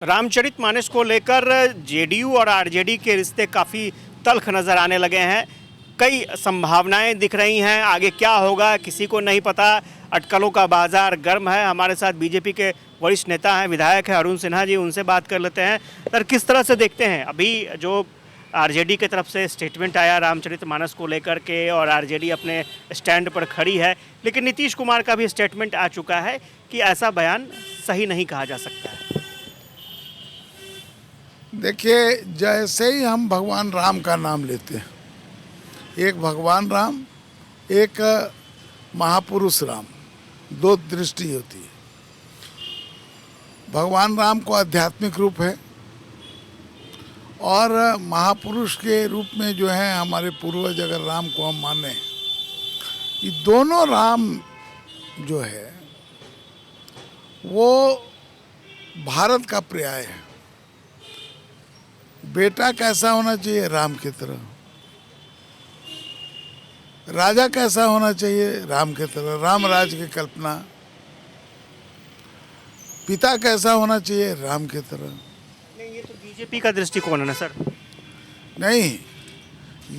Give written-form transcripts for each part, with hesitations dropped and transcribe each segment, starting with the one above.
रामचरितमानस को लेकर जेडीयू और आरजेडी के रिश्ते काफ़ी तल्ख नज़र आने लगे हैं। कई संभावनाएं दिख रही हैं, आगे क्या होगा किसी को नहीं पता। अटकलों का बाजार गर्म है। हमारे साथ बीजेपी के वरिष्ठ नेता हैं, विधायक हैं अरुण सिन्हा जी, उनसे बात कर लेते हैं। सर, किस तरह से देखते हैं अभी जो आरजेडी की तरफ से स्टेटमेंट आया रामचरितमानस को लेकर के, और आरजेडी अपने स्टैंड पर खड़ी है, लेकिन नीतीश कुमार का भी स्टेटमेंट आ चुका है कि ऐसा बयान सही नहीं कहा जा सकता है। देखिए, जैसे ही हम भगवान राम का नाम लेते हैं, एक भगवान राम, एक महापुरुष राम, दो दृष्टि होती है। भगवान राम को आध्यात्मिक रूप है और महापुरुष के रूप में जो है हमारे पूर्वज, अगर राम को हम माने, ये दोनों राम जो है वो भारत का पर्याय है। बेटा कैसा होना चाहिए? राम की तरह। राजा कैसा होना चाहिए? राम की तरह, राम राज की कल्पना। पिता कैसा होना चाहिए? राम की तरह। नहीं, ये तो बीजेपी का दृष्टिकोण है ना सर। नहीं,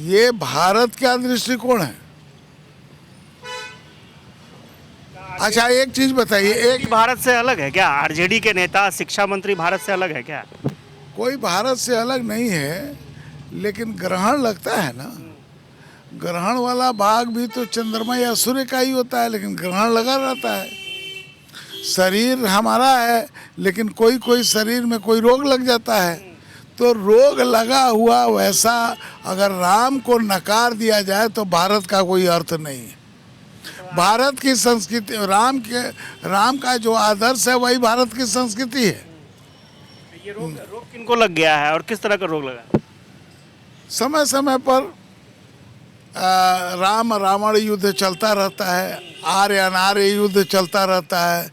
ये भारत का दृष्टिकोण है। अच्छा, एक चीज बताइए, एक भारत से अलग है क्या? आरजेडी के नेता, शिक्षा मंत्री भारत से अलग है क्या? कोई भारत से अलग नहीं है, लेकिन ग्रहण लगता है ना, ग्रहण वाला भाग भी तो चंद्रमा या सूर्य का ही होता है, लेकिन ग्रहण लगा रहता है। शरीर हमारा है, लेकिन कोई कोई शरीर में कोई रोग लग जाता है, तो रोग लगा हुआ वैसा अगर राम को नकार दिया जाए तो भारत का कोई अर्थ नहीं है। भारत की संस्कृति, राम का जो आदर्श है वही भारत की संस्कृति है। ये रोग किनको लग गया है और किस तरह का रोग लगा? समय समय पर राम रावण युद्ध चलता रहता है, आर्य अनार्य युद्ध चलता रहता है,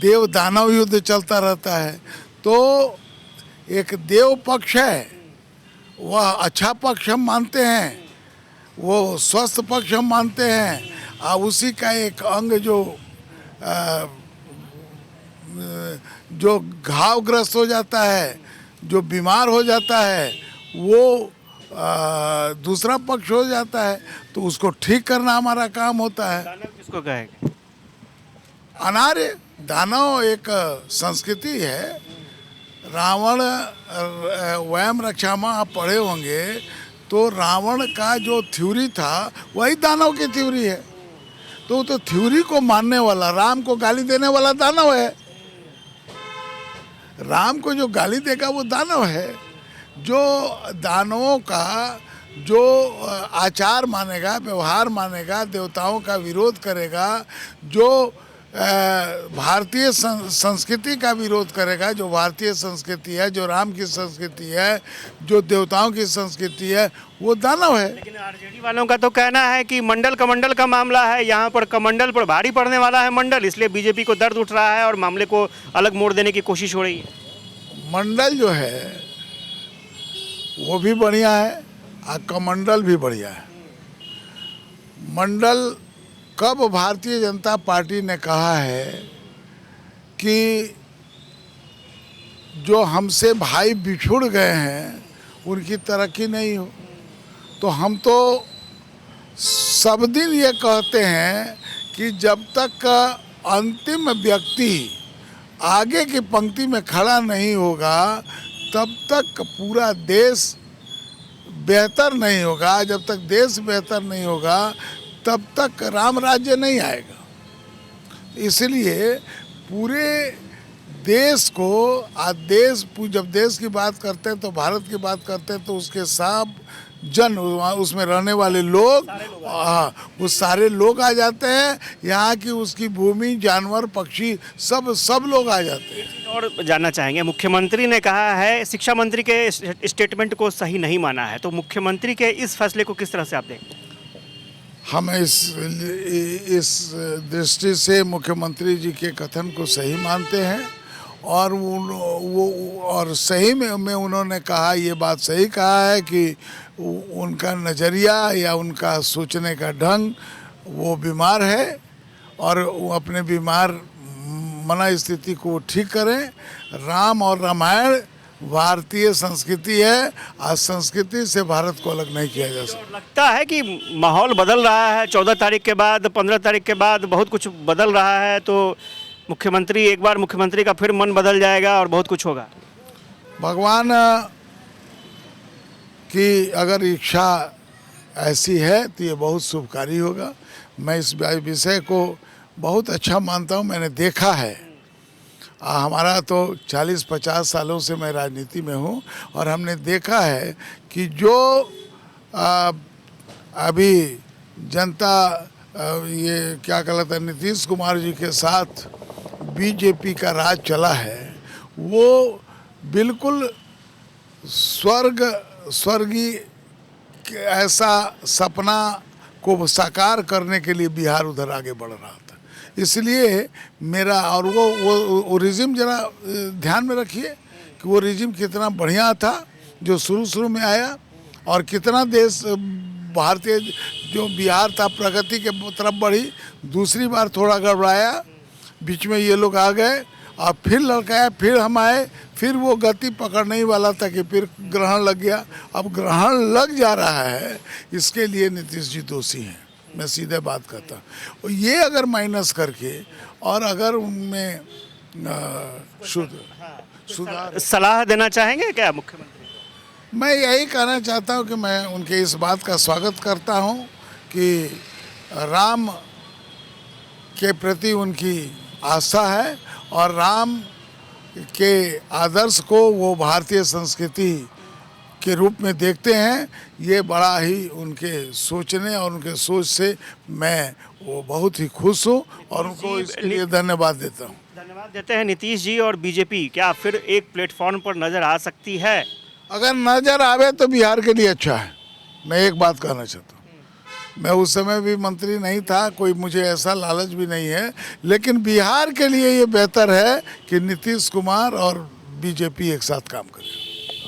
देव दानव युद्ध चलता रहता है। तो एक देव पक्ष है, वह अच्छा पक्ष हम मानते हैं, वो स्वस्थ पक्ष हम मानते हैं, और उसी का एक अंग जो घावग्रस्त हो जाता है, जो बीमार हो जाता है, वो दूसरा पक्ष हो जाता है, तो उसको ठीक करना हमारा काम होता है। दानव किसको कहेंगे? अनार्य दानव एक संस्कृति है। रावण वयम रक्षामा आप पढ़े होंगे, तो रावण का जो थ्योरी था वही दानव की थ्योरी है। तो थ्योरी को मानने वाला, राम को गाली देने वाला दानव है। राम को जो गाली देगा वो दानव है। जो दानवों का जो आचार मानेगा, व्यवहार मानेगा, देवताओं का विरोध करेगा, जो भारतीय संस्कृति का विरोध करेगा, जो भारतीय संस्कृति है, जो राम की संस्कृति है, जो देवताओं की संस्कृति है, वो दानव है। लेकिन आरजेडी वालों का तो कहना है कि मंडल का मामला है, यहाँ पर कमंडल पर भारी पड़ने वाला है मंडल, इसलिए बीजेपी को दर्द उठ रहा है और मामले को अलग मोड़ देने की कोशिश हो रही है। मंडल जो है वो भी बढ़िया है और कमंडल भी बढ़िया है। मंडल कब भारतीय जनता पार्टी ने कहा है कि जो हमसे भाई बिछुड़ गए हैं उनकी तरक्की नहीं हो? तो हम तो सब दिन ये कहते हैं कि जब तक अंतिम व्यक्ति आगे की पंक्ति में खड़ा नहीं होगा तब तक पूरा देश बेहतर नहीं होगा। जब तक देश बेहतर नहीं होगा तब तक राम राज्य नहीं आएगा। इसलिए पूरे देश को जब देश की बात करते हैं तो भारत की बात करते हैं, तो उसके सब जन, उसमें रहने वाले लोग, वो सारे लोग आ जाते हैं। यहाँ की उसकी भूमि, जानवर, पक्षी, सब लोग आ जाते हैं। और जानना चाहेंगे, मुख्यमंत्री ने कहा है शिक्षा मंत्री के स्टेटमेंट को सही नहीं माना है, तो मुख्यमंत्री के इस फैसले को किस तरह से आप देखते हैं? हम इस दृष्टि से मुख्यमंत्री जी के कथन को सही मानते हैं, और और सही में उन्होंने कहा, ये बात सही कहा है कि उनका नज़रिया या उनका सोचने का ढंग वो बीमार है, और वो अपने बीमार मन स्थिति को ठीक करें। राम और रामायण भारतीय संस्कृति है, आज संस्कृति से भारत को अलग नहीं किया जा सकता। लगता है कि माहौल बदल रहा है 14 तारीख के बाद, 15 तारीख के बाद बहुत कुछ बदल रहा है, तो मुख्यमंत्री एक बार मुख्यमंत्री का फिर मन बदल जाएगा और बहुत कुछ होगा। भगवान की अगर इच्छा ऐसी है तो ये बहुत शुभकारी होगा। मैं इस विषय को बहुत अच्छा मानता हूँ। मैंने देखा है, हमारा तो 40-50 सालों से मैं राजनीति में हूँ और हमने देखा है कि जो अभी जनता ये क्या कहलाता है, नीतीश कुमार जी के साथ बीजेपी का राज चला है, वो बिल्कुल स्वर्गीय ऐसा सपना को साकार करने के लिए बिहार उधर आगे बढ़ रहा था। इसलिए मेरा और वो रिजिम जरा ध्यान में रखिए कि वो रिजिम कितना बढ़िया था जो शुरू में आया, और कितना देश भारतीय जो बिहार था प्रगति के तरफ बढ़ी। दूसरी बार थोड़ा गड़बड़ाया, बीच में ये लोग आ गए और फिर लड़काया, फिर हम आए, फिर वो गति पकड़ने ही वाला था कि फिर ग्रहण लग गया। अब ग्रहण लग जा रहा है, इसके लिए नीतीश जी दोषी हैं, मैं सीधे बात करता हूँ। ये अगर माइनस करके और अगर उनमें सुधार, सलाह देना चाहेंगे क्या मुख्यमंत्री? मैं यही कहना चाहता हूँ कि मैं उनके इस बात का स्वागत करता हूँ कि राम के प्रति उनकी आस्था है और राम के आदर्श को वो भारतीय संस्कृति के रूप में देखते हैं। ये बड़ा ही उनके सोचने और उनके सोच से मैं वो बहुत ही खुश हूँ और उनको इसके लिए धन्यवाद देता हूँ। धन्यवाद देते हैं। नीतीश जी और बीजेपी क्या फिर एक प्लेटफॉर्म पर नजर आ सकती है? अगर नजर आवे तो बिहार के लिए अच्छा है। मैं एक बात कहना चाहता हूँ, मैं उस समय भी मंत्री नहीं था, कोई मुझे ऐसा लालच भी नहीं है, लेकिन बिहार के लिए ये बेहतर है कि नीतीश कुमार और बीजेपी एक साथ काम करें।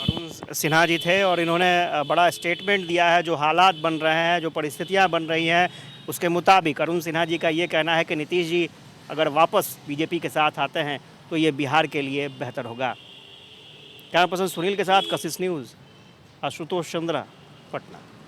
अरुण सिन्हा जी थे और इन्होंने बड़ा स्टेटमेंट दिया है। जो हालात बन रहे हैं, जो परिस्थितियां बन रही हैं, उसके मुताबिक अरुण सिन्हा जी का ये कहना है कि नीतीश जी अगर वापस बीजेपी के साथ आते हैं तो ये बिहार के लिए बेहतर होगा। कैमरा पर्सन सुनील के साथ कशिश न्यूज़, आशुतोष चंद्रा, पटना।